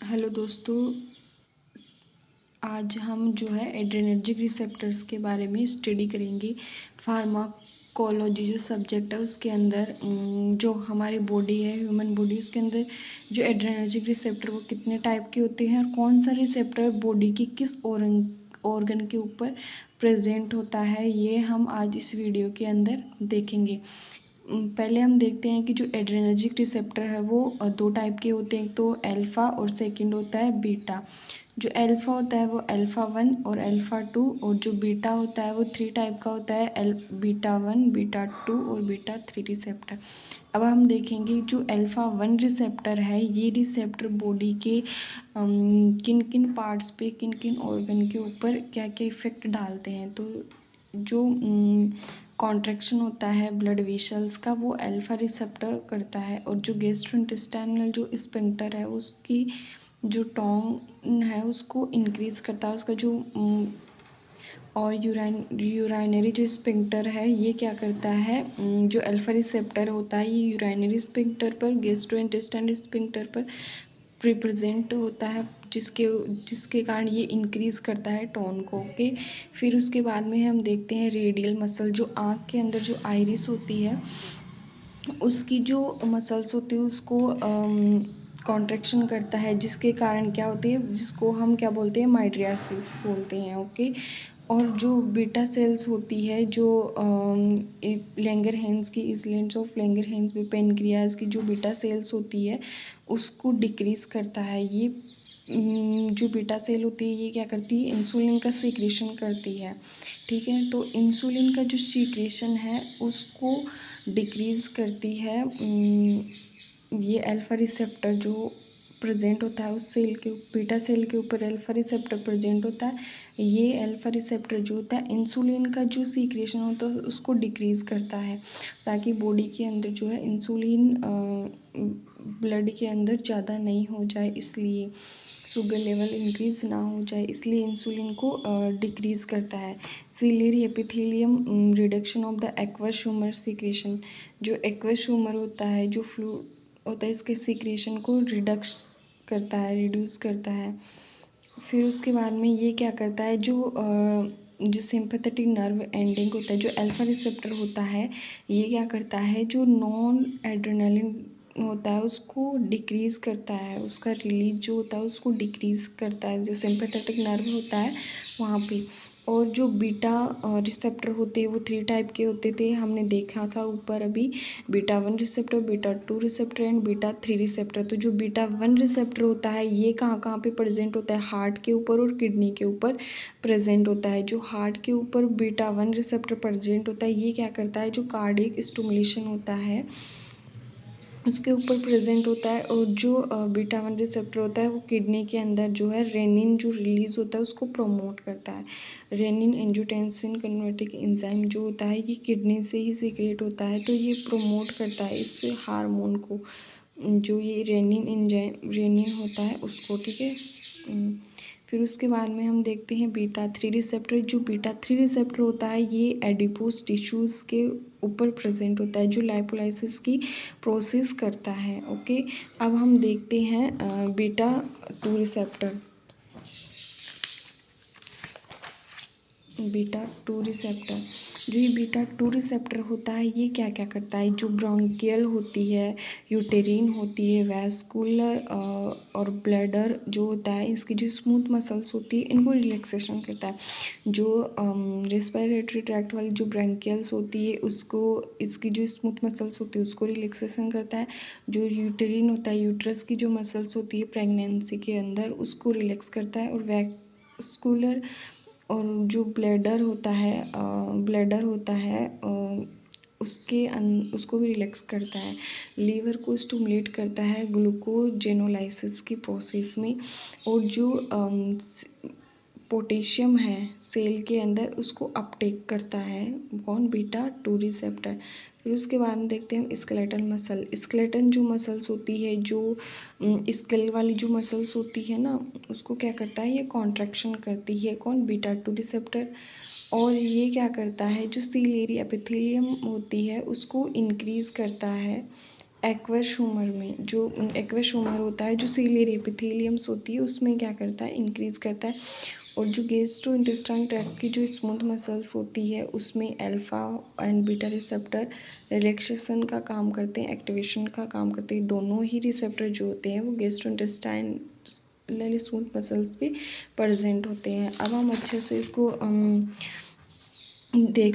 Hello दोस्तों, आज हम जो है एड्रेनर्जिक रिसेप्टर्स के बारे में स्टडी करेंगे। फार्माकोलॉजी जो सब्जेक्ट है उसके अंदर जो हमारी बॉडी है, ह्यूमन बॉडी, उसके अंदर जो एड्रेनर्जिक रिसेप्टर वो कितने टाइप के होते हैं और कौन सा रिसेप्टर बॉडी की किस ऑर्गन के ऊपर प्रेजेंट होता है, ये हम आज इस वीडियो के अंदर देखेंगे। पहले हम देखते हैं कि जो एड्रेनर्जिक रिसेप्टर है वो दो टाइप के होते हैं, तो अल्फ़ा और सेकंड होता है बीटा। जो अल्फ़ा होता है वो अल्फ़ा 1 और अल्फ़ा 2, और जो बीटा होता है वो 3 टाइप का होता है, बीटा 1, बीटा 2 और बीटा 3 रिसेप्टर। अब हम देखेंगे जो अल्फ़ा 1 रिसेप्टर है, ये रिसेप्टर बॉडी के किन किन पार्ट्स पे, किन किन ऑर्गन के ऊपर क्या क्या इफ़ेक्ट डालते हैं। तो जो कॉन्ट्रैक्शन होता है ब्लड वेसल्स का वो अल्फ़ा रिसेप्टर करता है, और जो गैस्ट्रोइंटेस्टाइनल जो स्फिंक्टर है उसकी जो टोन है उसको इंक्रीज़ करता है, उसका जो और यूराइनरी जो स्फिंक्टर है ये क्या करता है, जो अल्फ़ा रिसेप्टर होता है ये यूराइनरी स्फिंक्टर पर, गैस्ट्रोइंटेस्टाइनल स्फिंक्टर पर रिप्रेजेंट होता है, जिसके कारण ये इंक्रीज़ करता है टोन को। ओके, फिर उसके बाद में हम देखते हैं रेडियल मसल, जो आँख के अंदर जो आइरिस होती है उसकी जो मसल्स होती है उसको कॉन्ट्रैक्शन करता है, जिसके कारण क्या होती है, जिसको हम क्या बोलते हैं, माइड्रियासिस बोलते हैं। ओके, और जो बीटा सेल्स होती है जो लैंगरहैंस की इसलेंड्स ऑफ लैंगरहैंस में पेनक्रियाज की जो बीटा सेल्स होती है उसको डिक्रीज़ करता है। ये जो बीटा सेल होती है ये क्या करती है, इंसुलिन का सीक्रेशन करती है। ठीक है, तो इंसुलिन का जो सीक्रेशन है उसको डिक्रीज़ करती है ये अल्फ़ा रिसेप्टर जो प्रेजेंट होता है उस सेल के, बीटा सेल के ऊपर अल्फ़ा रिसेप्टर प्रेजेंट होता है। ये अल्फ़ा रिसेप्टर जो होता है इंसुलिन का जो सीक्रेशन होता है उसको डिक्रीज़ करता है, ताकि बॉडी के अंदर जो है इंसुलिन ब्लड के अंदर ज़्यादा नहीं हो जाए, इसलिए शुगर लेवल इंक्रीज़ ना हो जाए, इसलिए इंसुलिन को डिक्रीज़ करता है। Ciliary epithelium reduction of the aqueous humour secretion, जो एक्वस ह्यूमर होता है, जो फ्लू होता है, इसके सीक्रेशन को रिडक्स करता है, रिड्यूस करता है। फिर उसके बाद में ये क्या करता है, जो सिंपैथेटिक नर्व एंडिंग होता है, जो अल्फ़ा रिसेप्टर होता है, ये क्या करता है, जो नॉन एड्रेनलिन होता है उसको डिक्रीज़ करता है, उसका रिलीज जो होता है उसको डिक्रीज़ करता है, जो सिंपैथेटिक नर्व होता है वहाँ पे। और जो बीटा रिसेप्टर होते हैं वो 3 टाइप के होते थे, हमने देखा था ऊपर अभी, beta 1 receptor, beta 2 receptor and beta 3 receptor. तो जो बीटा 1 रिसेप्टर होता है ये कहाँ कहाँ पे प्रेजेंट होता है, हार्ट के ऊपर और किडनी के ऊपर प्रेजेंट होता है। जो हार्ट के ऊपर बीटा 1 रिसेप्टर प्रेजेंट होता है ये क्या करता है, जो कार्डियक स्टिमुलेशन होता है उसके ऊपर प्रेजेंट होता है, और जो बीटा 1 रिसेप्टर होता है वो किडनी के अंदर जो है रेनिन जो रिलीज होता है उसको प्रमोट करता है। रेनिन एंजियोटेंसिन कन्वर्टिंग एंजाइम जो होता है ये किडनी से ही सीक्रेट होता है, तो ये प्रमोट करता है इस हार्मोन को, जो ये रेनिन एंजाइम रेनिन होता है उसको। ठीक है, फिर उसके बाद में हम देखते हैं बीटा 3 रिसेप्टर। जो बीटा 3 रिसेप्टर होता है ये एडिपोज टिश्यूज़ के ऊपर प्रेजेंट होता है, जो लाइपोलाइसिस की प्रोसेस करता है। ओके, अब हम देखते हैं बीटा 2 रिसेप्टर। बीटा 2 रिसेप्टर, जो ये बीटा 2 रिसेप्टर होता है ये क्या क्या करता है, जो ब्रोंकियल होती है, यूटेरिन होती है, वैस्कुलर और ब्लैडर जो होता है, इसकी जो स्मूथ मसल्स होती है इनको रिलैक्सेशन करता है। जो रेस्पिरेटरी ट्रैक्ट वाली जो ब्रोंकियल्स होती है उसको, इसकी जो स्मूथ मसल्स होती है उसको रिलैक्सेशन करता है। जो यूटेरिन होता है, यूट्रस की जो मसल्स होती है प्रेगनेंसी के अंदर उसको रिलैक्स करता है। और वैस्कुलर और जो ब्लैडर होता है उसको भी रिलैक्स करता है। लीवर को स्टिमुलेट करता है ग्लूकोजेनोलाइसिस की प्रोसेस में। और जो पोटेशियम है सेल के अंदर उसको अपटेक करता है, कौन, बीटा 2 रिसेप्टर। फिर उसके बाद में देखते हैं स्केलेटल मसल। स्केलेटन जो मसल्स होती है, जो स्केल वाली जो मसल्स होती है ना उसको क्या करता है, ये कॉन्ट्रैक्शन करती है, कौन, बीटा 2 रिसेप्टर। और ये क्या करता है, जो सिलियरी एपिथेलियम होती है उसको इंक्रीज़ करता है, एक्वस ह्यूमर में जो एक्वस ह्यूमर होता है, जो सीलियरी एपिथेलियम्स होती है, उसमें क्या करता है, इंक्रीज़ करता है। और जो गैस्ट्रो इंटेस्टाइन ट्रैक्ट की जो स्मूथ मसल्स होती है, उसमें alpha and beta receptor relaxation का काम करते हैं, एक्टिवेशन का काम करते हैं। दोनों ही रिसेप्टर जो होते हैं वो गैस्ट्रो इंटेस्टाइन स्मूथ मसल्स पे प्रेजेंट होते हैं। अब हम अच्छे से इसको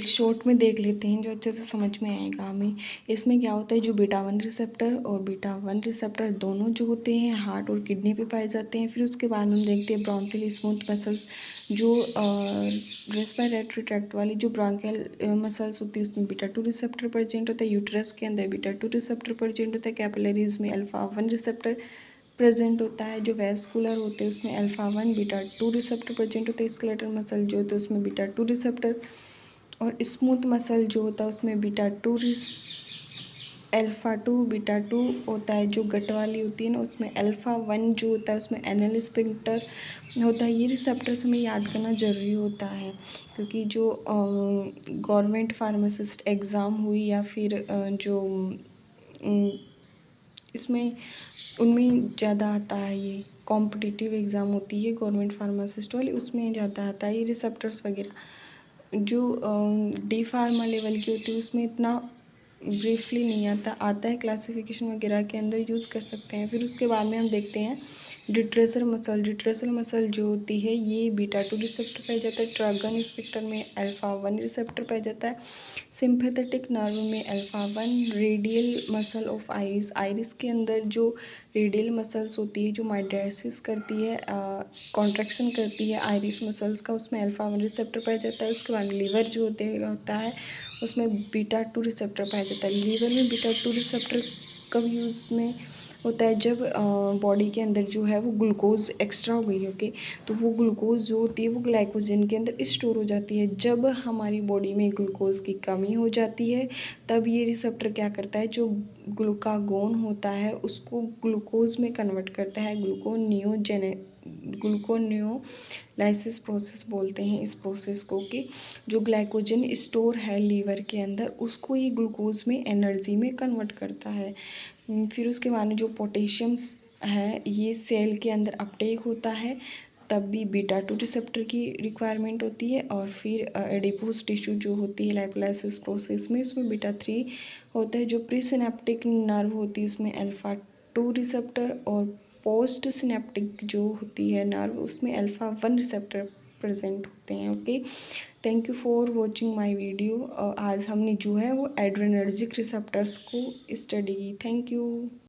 शॉर्ट में देख लेते हैं, जो अच्छे से समझ में आएगा हमें। इसमें क्या होता है, जो बीटा 1 रिसेप्टर और बीटा 1 रिसेप्टर दोनों जो होते हैं हार्ट और किडनी पे पाए जाते हैं। फिर उसके बाद हम देखते हैं ब्रोंकियल स्मूथ मसल्स, जो रेस्पिरेटरी ट्रैक्ट वाली जो ब्रोंकियल मसल्स होती है, उसमें बीटा 2 रिसेप्टर प्रेजेंट होता है। यूट्रस के अंदर बीटा 2 रिसेप्टर प्रेजेंट होता है। कैपिलरीज में अल्फ़ा 1 रिसेप्टर प्रेजेंट होता है। जो वेस्कुलर होते हैं उसमें अल्फ़ा 1 बीटा 2 रिसेप्टर प्रेजेंट होता है। स्केलेटल मसल जो होते हैं उसमें बीटा 2 रिसेप्टर, और स्मूथ मसल जो होता है उसमें बीटा 2 अल्फ़ा 2 बीटा 2 होता है। जो गट वाली होती है ना, उसमें अल्फ़ा 1 जो होता है उसमें एनल स्फिंक्टर होता है। ये रिसेप्टर्स हमें याद करना ज़रूरी होता है, क्योंकि जो गवर्नमेंट फार्मासिस्ट एग्ज़ाम हुई या फिर जो इसमें उनमें ज़्यादा आता है, ये कॉम्पिटिटिव एग्ज़ाम होती है गवर्नमेंट फार्मासिस्ट वाली, उसमें ज़्यादा आता है ये रिसेप्टर्स वगैरह। जो डी फार्मा लेवल की होती है उसमें इतना ब्रीफली नहीं आता है, क्लासिफिकेशन वगैरह के अंदर यूज़ कर सकते हैं। फिर उसके बाद में हम देखते हैं डिट्रेसर मसल जो होती है ये बीटा 2 रिसेप्टर पाया जाता है। ट्रैगन स्पेक्टर में अल्फ़ा 1 रिसेप्टर पाया जाता है। सिंपैथेटिक नर्व में alpha 1। Radial muscle of iris के अंदर जो रेडियल मसल्स होती है, जो माइड्रेसिस करती है, कॉन्ट्रैक्शन करती है आइरिस मसल्स का, उसमें अल्फ़ा 1 रिसेप्टर पाया जाता है। उसके बाद लीवर जो होता है उसमें बीटा 2 रिसेप्टर पाया जाता है। लीवर में बीटा 2 रिसेप्टर कब यूज़ में होता है, जब बॉडी के अंदर जो है वो ग्लूकोज एक्स्ट्रा हो गई, ओके, तो वो ग्लूकोज जो होती है वो ग्लाइकोजन के अंदर स्टोर हो जाती है। जब हमारी बॉडी में ग्लूकोज की कमी हो जाती है, तब ये रिसेप्टर क्या करता है, जो ग्लूकागोन होता है उसको ग्लूकोज में कन्वर्ट करता है। ग्लूकोनियोलाइसिस प्रोसेस बोलते हैं इस प्रोसेस को, कि जो ग्लाइकोजन स्टोर है लीवर के अंदर उसको ये ग्लूकोज में एनर्जी में कन्वर्ट करता है। फिर उसके बाद में जो पोटेशियम्स है ये सेल के अंदर अपटेक होता है, तब भी बीटा 2 रिसेप्टर की रिक्वायरमेंट होती है। और फिर एडिपोज टिश्यू जो होती है लाइपोलाइसिस प्रोसेस में, इसमें बीटा 3 होता है। जो प्री सिनेप्टिक नर्व होती है उसमें अल्फ़ा 2 रिसेप्टर, और पोस्ट सिनेप्टिक जो होती है नर्व उसमें अल्फ़ा 1 रिसेप्टर प्रेजेंट होते हैं, okay. Thank you for watching my video. आज हमने जो है वो एड्रेनर्जिक रिसेप्टर्स को स्टडी की। Thank you.